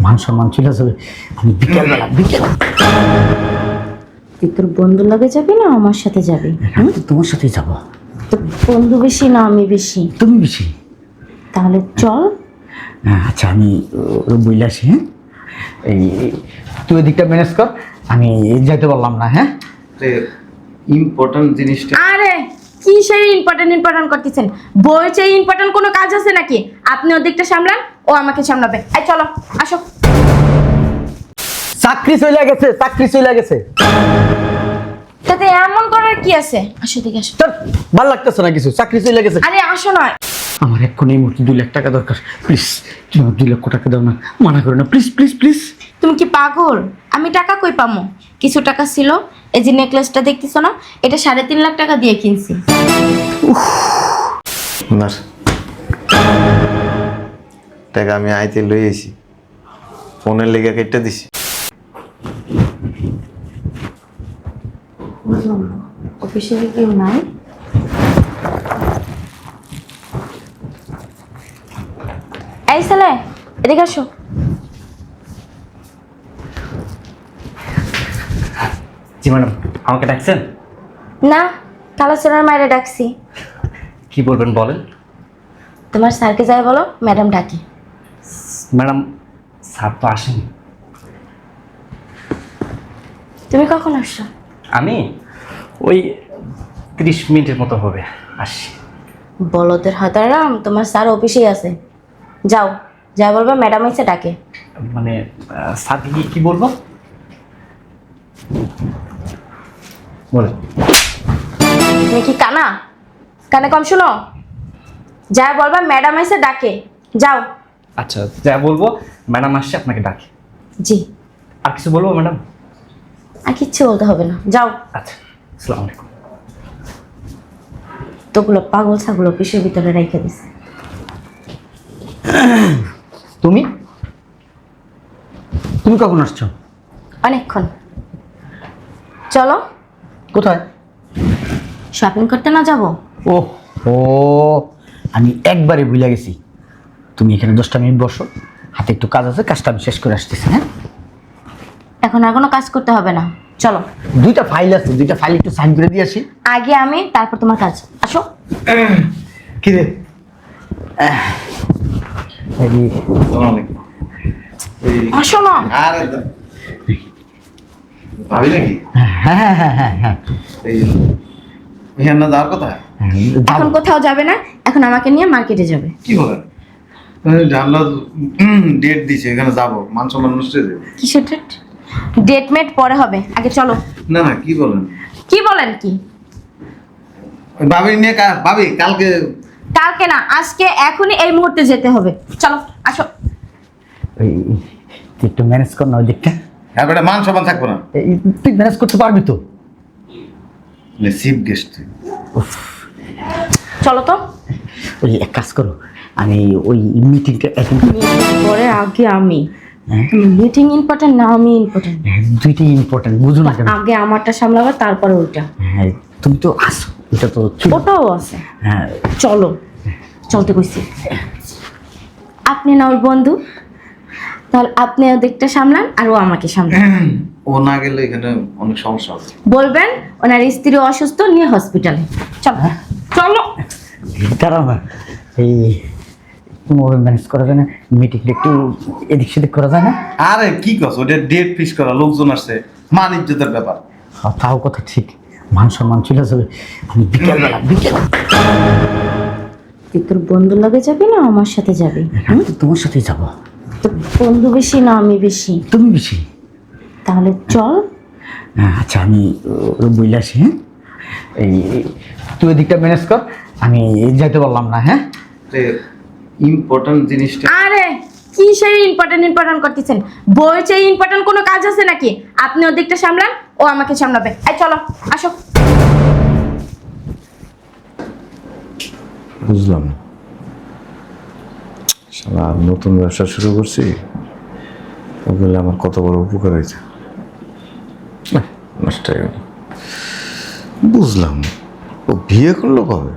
মান সম্মান চলে যাবে। আমি বিকেল তুই তোর বন্ধুর লগে যাবি না আমার সাথে যাবি? আমি তো তোমার সাথেই যাবো। তোর বন্ধু বেশি না আমি বেশি? তুমি বেশি। তাহলে চল। আচ্ছা আমি বইলে আসি। হ্যাঁ, এই তুই ওদিকটা ম্যানেজ কর, আমি যাইতে পারলাম না। হ্যাঁ, ইম্পর্টেন্ট জিনিসটা আরে কি সেই ইম্পর্টেন্ট করতেছেন? বইয়ের চেয়ে ইম্পর্টেন্ট কোনো কাজ আছে নাকি? আপনি ওদিকটা সামলান, ও আমাকে সামলাবে। এই চলো, আসো। চাকরি চলে গেছে। তাতে এমন করার কি আছে? আসো দিকে আসো। তোর ভালো লাগতেছে না কিছু? চাকরি চলে গেছে। আরে আসো না। আমার এক্ষুনি এই মুহূর্তে 2 লাখ টাকা দরকার, প্লিজ। তুমি আমার 2 লক্ষ টাকা দাও না, মানা করো না, প্লিজ। তুমি কি পাগল? আমি টাকা কই পামো? কিছু টাকা ছিল, এই যে নেকলেসটা দেখতেছো না, এটা 3.5 লাখ টাকা দিয়ে কিনছি। না টাকা আমি আইতে লই আইছি, ফোনের লেগে কেটে দিছি। বুঝলাম না, অফিসে কেউ নাই? এই ছেলে, এদিকে আসো। জি ম্যাডাম, আমাকে ডাকছেন? না, কালাচোরার মায়েরা ডাকছি। কি বলবেন বলেন। তোমার স্যারকে যাই বলো ম্যাডাম ডাকে। ম্যাডাম, স্যার তো আসেনি। তুমি কখন আসছো? আমি ওই 30 মিনিটের মতো হবে আসছি। বলদের হাতারাম, তোমার স্যার অফিসেই আছে। যাও, যাই বলবা ম্যাডাম এসে ডাকে। মানে স্যারকে কি বলবো বলেন। তুমি কি কানা? কানে কম শুনো? যা বলবা ম্যাডাম এসে ডাকে। যাও। আচ্ছা, যা বলবো ম্যাডাম আসছে আপনাকে ডাকে। জি। আর কিছু বলবো ম্যাডাম? আর কিচ্ছু বলতে হবে না, যাও। আচ্ছা, আসসালামু আলাইকুম। তোগুলো পাগল ছাগল অফিসের ভিতরে রেখে দিছে। তুমি কখন আসছো? অনেকক্ষণ। চলো। কোথায়? শপিং করতে না যাবো? ও আমি একবারে ভুলে গেছি। তুমি এখানে 10টা মিনিট বসো, হাতে একটু কাজ আছে, কাজটা আমি শেষ করে আসতেছি। হ্যাঁ, এখন আর কোনো কাজ করতে হবে না, চলো। 2টা ফাইল আছে, 2টা ফাইল একটু সাইন করে দিয়ে আসি। আগে আমি, তারপর তোমার কাজ। আসো। কি রে? আসো না। আরে ভাবি নাকি হ্যাঁ, এই এখানে যাওয়ার কথা? এখন কোথাও যাবে না, এখন আমাকে নিয়ে মার্কেটে যাবে। কি বলেন? আমরা ডেট দিছে, এখানে যাবো, মান সম্মান নষ্ট হয়ে যাবে। কিসের ডেট? ডেট মেট পরে হবে, আগে চলো। না কি বলেন? কি বলেন কি? ওই ভাবি নিয়ে ভাবি কালকে কালকে না, আজকে, এখনই, এই মুহূর্তে যেতে হবে। চলো, আসো। তুই একটু ম্যানেজ কর না ওই দিকটা। এবারে মান সম্মান থাকবো না। তুই ম্যানেজ করতে পারবি তো? Chief guest. চলো তো। ওই এক কাজ করো, আমি ওই মিটিংটা অ্যাটেন্ড করি। পরে আগে আমি। হ্যাঁ, মিটিং ইম্পর্টেন্ট না আমি ইম্পর্টেন্ট? দুইটাই ইম্পর্টেন্ট, বুঝো না কেন? আগে আমারটা সামলাবে, তারপরে ওইটা। হ্যাঁ, তুমি তো আসো, এটা তো ছিল। ওটাও আছে। হ্যাঁ, চলো, চলতে কইছি। আপনি না ওর বন্ধু, তাহলে আপনি ওদিকটা সামলান আর ও আমাকে সামলান। ও না গেলে এখানে অনেক সমস্যা হবে। বলবেন ওনার স্ত্রী অসুস্থ, নিয়ে হসপিটালে। চলো, চলো। দাঁড়াও না, এই ম্যানেজ করা যায় না? মিটিংটা একটু এদিক সেদিক করা যায় না? আরে কি কস, ওটা ডেট ফিক্স করা, লোকজন আসছে, মান ইজ্জতের ব্যাপার। তাও কথা ঠিক, মান সম্মান চলে যাবে। আমি বিকেল তুই তোর বন্ধুর লগে যাবি না আমার সাথে যাবি? আমি তো তোমার সাথেই যাবো। তোর বন্ধু বেশি না আমি বেশি? তুমি বেশি। তাহলে চল। আচ্ছা আমি বইলে আসি। হ্যাঁ, এই তুই ওদিকটা ম্যানেজ কর, আমি যাইতে পারলাম না। হ্যাঁ, ইম্পর্টেন্ট জিনিসটা আরে কি সেই ইম্পর্টেন্ট করতেছেন? বইয়ের চেয়ে ইম্পর্টেন্ট কোনো কাজ আছে নাকি? আপনি ওদিকটা সামলান, ও আমাকে সামলাবে। এই চলো, আসো। বুঝলাম না। শালা নতুন ব্যবসা শুরু করছি, ওগুলো আমার কত বড় উপকার হয়েছে। নষ্ট হয়ে গেল। বুঝলাম না, ও বিয়ে করলো কবে?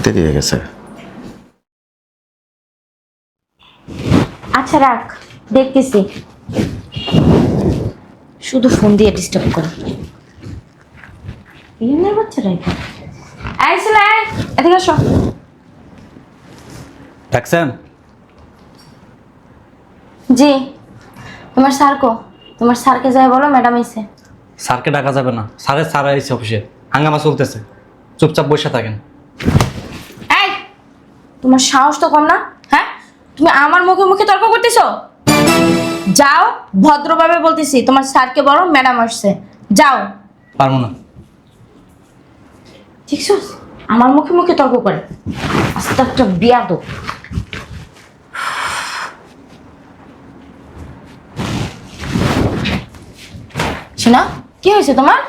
দেরি হয়ে গেছে। আচ্ছা রাখ, দেখতেছি। শুধু ফোন দিয়ে ডিস্টার্ব করে। ইউনের বাচ্চারা এখানে আইসলে, এদিকে আসো। দেখছেন? জি, তোমার স্যার কো? তোমার স্যারকে যাই বলো ম্যাডাম আইছে। স্যারকে ডাকা যাবে না, স্যার আইছে অফিসে, হাঙ্গামা চলতেছে, চুপচাপ বসে থাকেন। এই, তোমার সাহস তো কম না? হ্যাঁ, তুমি আমার মুখে মুখে তর্ক করতেছো। যাও, ভদ্রভাবে বলতেছি, তোমার স্যারকে বলো ম্যাডাম আসছে। যাও। পারবো না। ঠিক আছে, আমার মুখে মুখে তর্ক করে। আস্তে একটা বিয়া তো। শোনা, কি হয়েছে তোমার?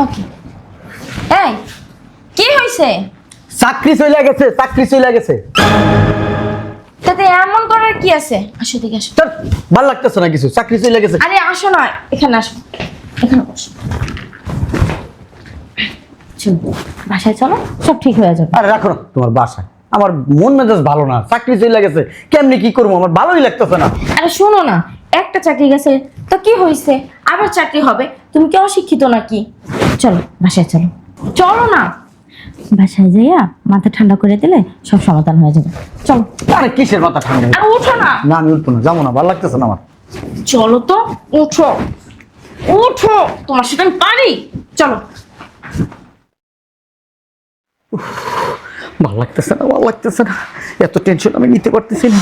ওকে, এই কি হয়েছে? চাকরি চলে গেছে, চাকরি চলে গেছে। তাতে এমন করার কি আছে? আসো দিকে আসো। তোর ভাল লাগতেছে না কিছু? চাকরি চলে গেছে। আরে আসো না, এখানে আসো, এখানে বসো। চলো, বাসায় চলো, সব ঠিক হয়ে যাবে। আরে রাখো না তোমার বাসায়, আমার মন মেজাজ ভালো না। চাকরি চলে গেছে, কেমনি কি করবো, আমার ভালোই লাগতেছে না। আরে শোনো না, একটা চাকরি গেছে তো কি হয়েছে, আবার চাকরি হবে। তুমি কি অশিক্ষিত নাকি? চলো বাসায় চলো, চলো না। বাসায় যাইয়া মাথা ঠান্ডা করে দিলে সব সমাধান হয়ে যাবে। চলো। আরে কিসের মাথা ঠান্ডা? আর উঠো না। না আমি উঠবো না, যাবো না, ভালো লাগতেছে না আমার। চলো তো, উঠো উঠো, তোমার সাথে আমি পারি। চলো। ভালো লাগতেছে না, ভালো লাগতেছে না, এত টেনশন আমি নিতে পারতেছি না।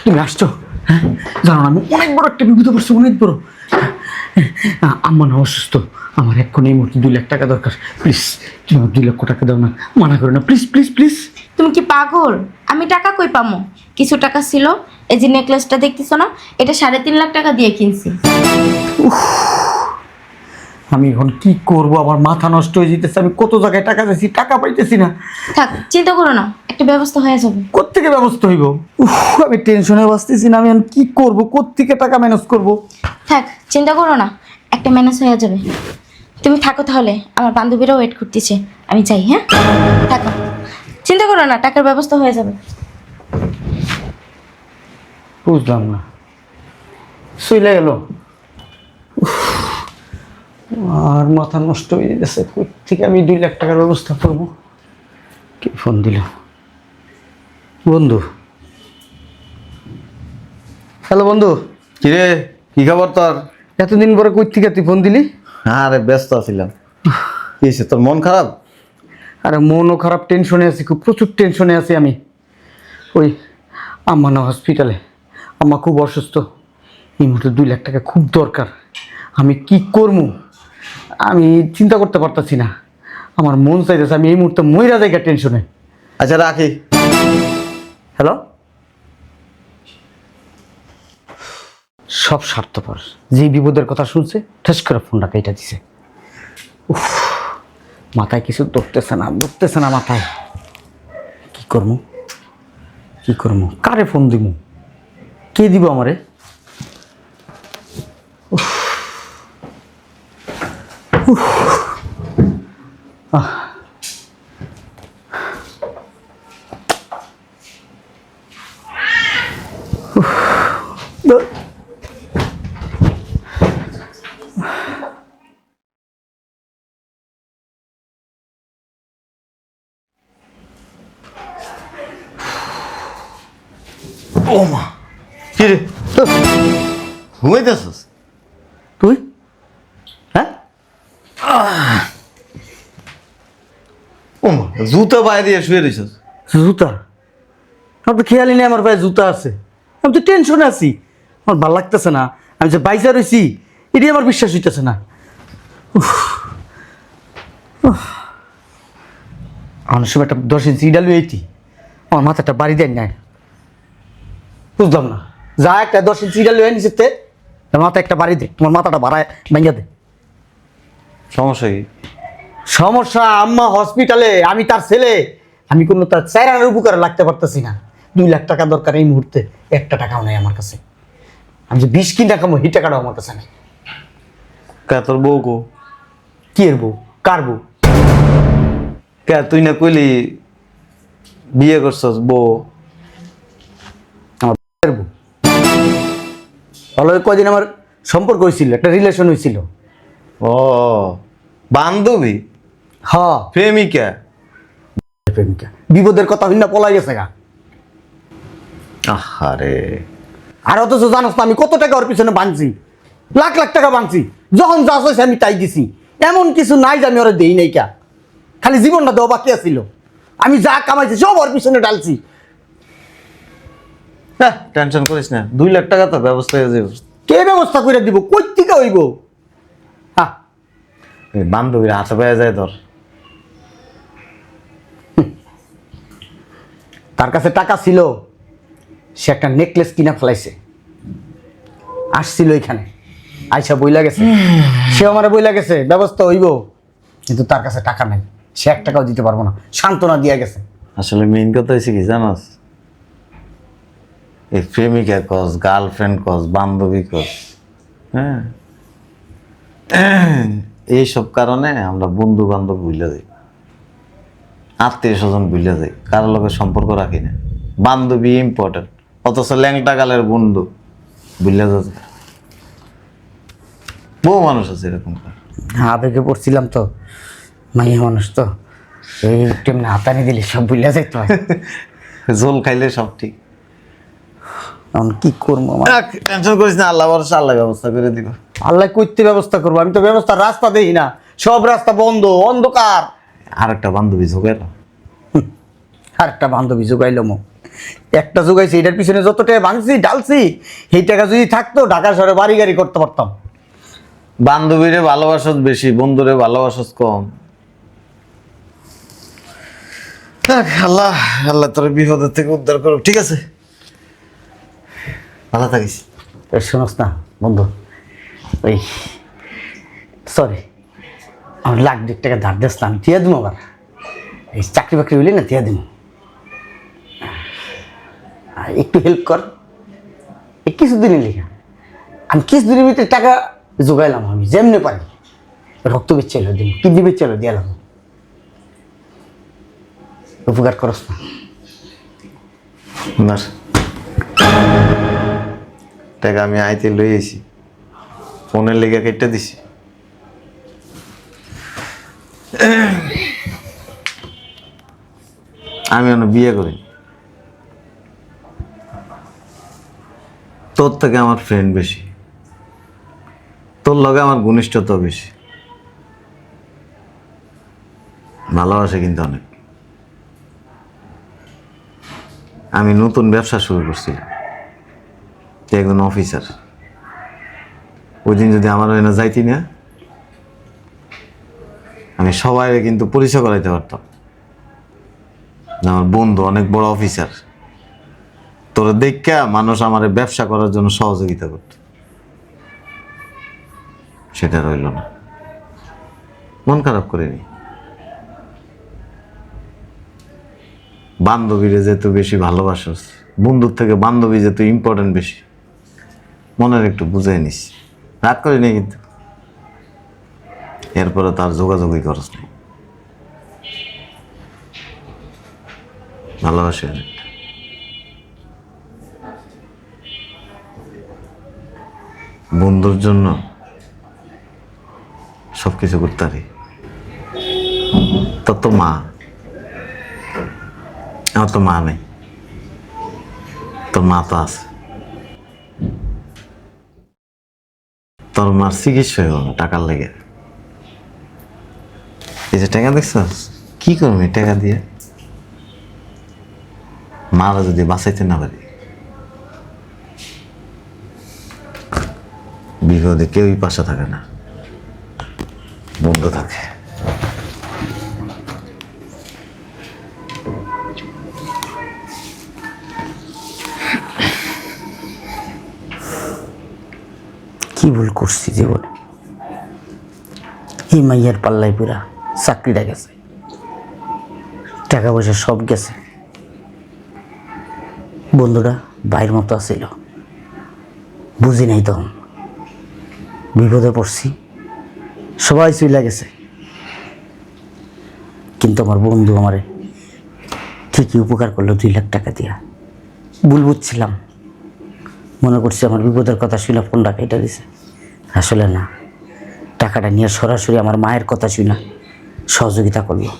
তুমি আসছো, হ্যাঁ? জানো না আমি অনেক বড় একটা বিপদে পড়ছি, অনেক বড়। আম্মা না অসুস্থ, আমার এক্ষুনি এই মুহূর্তে 2 লাখ টাকা দরকার। প্লিজ তুমি আমার 2 লক্ষ টাকা দাও না, মানা করো না, প্লিজ প্লিজ প্লিজ। তুমি কি পাগল? আমি টাকা কই পামো? কিছু টাকা ছিল, এই যে নেকলেসটা দেখতেছো না, এটা 3.5 লাখ টাকা দিয়ে কিনছি। আমি এখন কি করব? আমার মাথা নষ্ট হয়ে যেতেছে। আমি কত জায়গায় টাকা চাইছি, টাকা পাইতেছি না। থাক, চিন্তা করো না, একটা ব্যবস্থা হয়ে যাবে। কোত্থেকে ব্যবস্থা হইব? আমি টেনশনে বাঁচতেছি না, আমি এখন কি করব? কোত্থেকে টাকা ম্যানেজ করব? থাক, চিন্তা করো না, একটা ম্যানেজ হয়ে যাবে। তুমি থাকো তাহলে, আমার বান্ধবীরাও ওয়েট করতেছে, আমি যাই। হ্যাঁ, থাকো, চিন্তা করো না, টাকার ব্যবস্থা হয়ে যাবে। বুঝলাম না, চলে গেল। আর মাথা নষ্ট হয়ে গেছে। কোত্থেকে আমি 2 লাখ টাকার ব্যবস্থা করবো? কে ফোন দিল? বন্ধু। হ্যালো বন্ধু। কিরে, কি খবর তোর? এতদিন পরে কই থেকে তুই ফোন দিলি? আরে ব্যস্ত ছিলাম। কি হয়েছে, তোর মন খারাপ? আরে মনও খারাপ, টেনশনে আছি, খুব প্রচুর টেনশনে আছি আমি। ওই আম্মা না হসপিটালে, আম্মা খুব অসুস্থ। এই মুহূর্তে 2 লাখ টাকা খুব দরকার। আমি কি করবো আমি চিন্তা করতে পারতাছি না। আমার মন চাইতেছে আমি এই মুহূর্তে মইরা জায়গা টেনশনে। আচ্ছা রাখি। হ্যালো। সব স্বার্থপর, যে বিপদের কথা শুনছে ঠেস করে ফোনটা কেটে দিছে। উফ, মাথায় কিছু ধরতেছে না মাথায়। কি করবো, কি করবো, কারে ফোন দিব, কে দিব আমারে? উফ, উফ, আহ, উফ, দ- ও মা, কি রে, ঘুমাইতেছিস? তুই? হ্যাঁ, ও মা, জুতা পায়ে দিয়ে শুয়ে রয়েছিস? জুতা? আমার তো খেয়ালই নেই আমার পায়ে জুতা আছে। আমি তো টেনশনে আছি, আমার ভালো লাগতেছে না। আমি যে বাইসা রয়েছি এটি আমার বিশ্বাস হইতেছে না। আমার সময় একটা 10 ইঞ্চি ইডালু এইটি আমার মাথাটা বাড়ি দেন নাই। বুঝলাম না, যা একটা 10 ইঞ্চি ইডালু হয়ে নিচেতে মাথা একটা বাড়ি দে, তোমার মাথাটা বাড়ায় ভাঙিয়া দে। সমস্যা কি? সমস্যা, আম্মা হসপিটালে, আমি তার ছেলে, আমি কোনো তার চাইরানের উপকারে লাগতে পারতেছি না। 2 লাখ টাকা দরকার এই মুহূর্তে, একটা টাকাও নাই আমার কাছে। আমি যে 20 কিনা খাবো এই টাকাটাও আমার কাছে নেই। কা তোর বউ কো? কি এর বউ? কার বউ? কে তুই না কইলি বিয়ে করছস বউ? ভালো কয়দিন আমার সম্পর্ক হয়েছিল, একটা রিলেশন হয়েছিল। ও বান্ধবী, হ্যাঁ প্রেমিকা। প্রেমিকা বিপদের কথা হইনা পলাই গেছে গা। আহারে, আর অথচ জানোস না আমি কত টাকা ওর পিছনে বাঁধছি, লাখ লাখ টাকা বাঁধছি। যখন যা চাইছে আমি তাই দিছি, এমন কিছু নাই যে আমি ওরা দেই নাই কা। খালি জীবনটা দেওয়া বাকি আছিল। আমি যা কামাইছি সব ওর পিছনে ডালছি। টেনশন করিস না, 2 লাখ টাকা তো ব্যবস্থা হয়ে যাবে। কে ব্যবস্থা করে দিব, কই থেকে হইব? হ্যাঁ এই বান্ধবীর হাতে পেয়ে যায় তোর। তার কাছে টাকা ছিল, সে একটা নেকলেস কিনা ফেলাইছে। আসছিল এখানে, আইসা বইলা গেছে, সে আমার বইলা গেছে ব্যবস্থা হইব, কিন্তু তার কাছে টাকা নাই। সে 1 টাকাও দিতে পারবো না, সান্ত্বনা দিয়া গেছে। আসলে মেইন কথা হয়েছে কি জানাস, এই প্রেমিকা কস, গার্লফ্রেন্ড কস, বান্ধবী কস, হ্যাঁ, এইসব কারণে আমরা বন্ধু বান্ধব ভুলে যাই, আত্মীয় স্বজন ভুলে যাই, কারোর লোকের সম্পর্ক রাখি না। বান্ধবী ইম্পর্টেন্ট, অথচ ল্যাংটা কালের বন্ধু ভুলে যাচ্ছে। বহু মানুষ আছে এরকম। আবেগে পড়ছিলাম তো, মাইয়া মানুষ তো, এই তেমনি হাতানি দিলে সব ভুলে যাইতে হয়। জল খাইলে সব ঠিক। এখন কি করবো? টেনশন করিস না, আল্লাহ ভরসা, আল্লাহ ব্যবস্থা করে দিব। আল্লাহ কইতে ব্যবস্থা করবো, আমি তো ব্যবস্থা রাস্তা দেখি না, সব রাস্তা বন্ধ, অন্ধকার। আর একটা বান্ধবী ঝোঁকের আর একটা বান্ধবী জোগাইলো মো, একটা জোগাইছি, এটার পিছনে যত টাকা ভাঙছি ডালছি, এই টাকা যদি থাকতো ঢাকা শহরে বাড়ি গাড়ি করতে পারতাম। বান্ধবীরে ভালোবাসস বেশি, বন্ধুরে ভালোবাসস কম। আল্লাহ আল্লাহ তোর বিপদের থেকে উদ্ধার করো, ঠিক আছে? ভালো থাকিস। শোনস না বন্ধু, ওই সরি, আমার লাখ 2 টাকা ধার দিস না, আমি দিয়ে দিব। আবার এই চাকরি বাকরি হইলে না দিয়ে দিব, একটু হেল্প কর। এই কিছুদিনের লিখা আমি কিছুদিনের ভিতরে টাকা জোগাইলাম, আমি যেমনি পারি। রক্ত বেচাইলো দিব, কিডনি বেচাইলো দিয়ালাম। উপকার করস না। না টাকা আমি আইতে লই আইছি, ফোনের লেগে কেটে দিছি। আমি অন্য বিয়ে করি, তোর থেকে আমার ফ্রেন্ড বেশি, তোর লগে আমার ঘনিষ্ঠতা বেশি, ভালোবাসে কিন্তু অনেক। আমি নতুন ব্যবসা শুরু করছিলাম, তুই একজন অফিসার। ওই দিন যদি আমার এনে যাইতি না, আমি সবাই কিন্তু পরিচয় করাইতে পারতাম যে আমার বন্ধু অনেক বড় অফিসার। তোর দেখা মানুষ আমার ব্যবসা করার জন্য সহযোগিতা করত, সেটা রইল না। মন খারাপ করিনি। বান্ধবীরে যেহেতু বেশি ভালোবাসস, বন্ধুর থেকে বান্ধবী যেহেতু ইম্পর্টেন্ট বেশি, মনের একটু বুঝাই নিস। রাগ করি নাই কিন্তু, এরপরে তার যোগাযোগই করস নাই। ভালোবাসি অনেক। বন্ধুর জন্য সবকিছু করতে পারি। তোর তো মা, আমার তো মা নেই, তোর মা তো আছে। তোর মার চিকিৎসা হইব না টাকার লেগে। এই যে টাকা দেখছস, কি করবি টাকা দিয়ে? মারা যদি বাঁচাইতে না পারি, বিপদে কেউই পাশে থাকে না, বন্ধু থাকে। কি ভুল করছি জীবনে, এই মাইয়ার পাল্লাই পুরা চাকরিটা গেছে, টাকা পয়সা সব গেছে। বন্ধুরা ভাইয়ের মতো আছিল, বুঝি নাই তখন, বিপদে পড়ছি, সবাই চলে গেছে। কিন্তু কিন্তু আমার বন্ধু আমারে ঠিকই উপকার করলো 2 লাখ টাকা দিয়া। ভুল বুঝছিলাম, মনে করছি আমার বিপদের কথা শুনে ফোনটা কেটে দিছে। আসলে না, টাকাটা নিয়ে সরাসরি আমার মায়ের কথা শুনে সহযোগিতা করলো।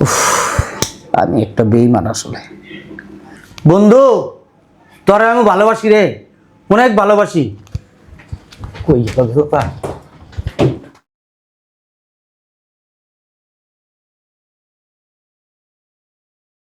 উফ, আমি একটা বেঈমান আসলে। বন্ধু, তোরে আমি ভালোবাসি রে, অনেক ভালোবাসি। কই গেল?